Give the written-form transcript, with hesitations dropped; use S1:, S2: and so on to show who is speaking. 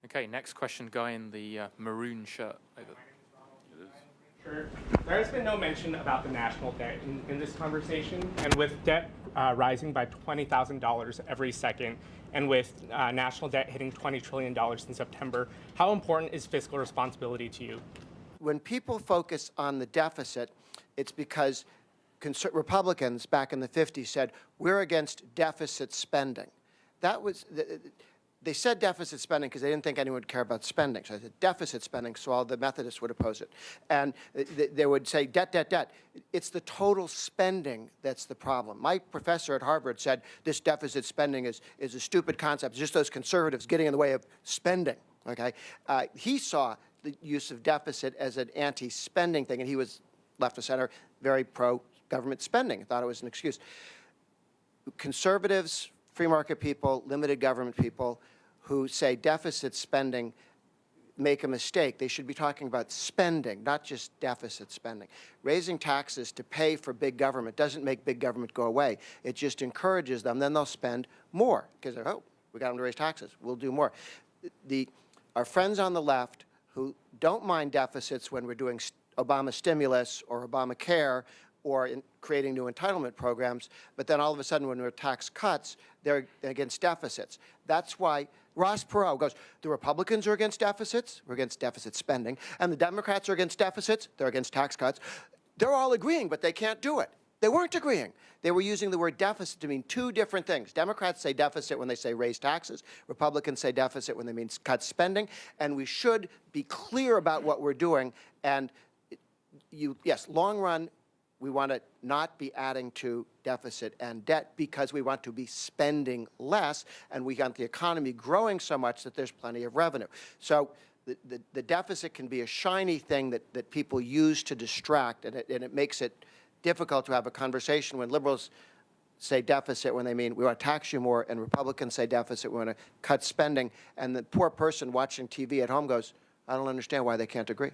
S1: Okay, next question, guy in the maroon shirt over there.
S2: Sure. There has been no mention about the national debt in this conversation, and with debt rising by $20,000 every second, and with national debt hitting $20 trillion in September, how important is fiscal responsibility to you?
S3: When people focus on the deficit, it's because Republicans back in the 50s said, we're against deficit spending. That was, they said deficit spending because they didn't think anyone would care about spending. So I said deficit spending, so all the Methodists would oppose it. And they would say debt, debt, debt. It's the total spending that's the problem. My professor at Harvard said this deficit spending is a stupid concept. It's just those conservatives getting in the way of spending, okay? He saw the use of deficit as an anti-spending thing, and he was left of center, very pro-government spending, thought it was an excuse. Conservatives, free market people, limited government people who say deficit spending make a mistake. They should be talking about spending, not just deficit spending. Raising taxes to pay for big government doesn't make big government go away. It just encourages them. Then they'll spend more because they're, oh, we got them to raise taxes. We'll do more. Our friends on the left who don't mind deficits when we're doing Obama stimulus or Obamacare or in creating new entitlement programs, but then all of a sudden when there are tax cuts, they're against deficits. That's why Ross Perot goes, the Republicans are against deficits, we're against deficit spending, and the Democrats are against deficits, they're against tax cuts. They're all agreeing, but they can't do it. They weren't agreeing. They were using the word deficit to mean two different things. Democrats say deficit when they say raise taxes. Republicans say deficit when they mean cut spending. And we should be clear about what we're doing. And yes, long run, we want to not be adding to deficit and debt because we want to be spending less, and we want the economy growing so much that there's plenty of revenue. So the deficit can be a shiny thing that people use to distract, and it makes it difficult to have a conversation when liberals say deficit when they mean we want to tax you more, and Republicans say deficit, we want to cut spending, and the poor person watching TV at home goes, I don't understand why they can't agree.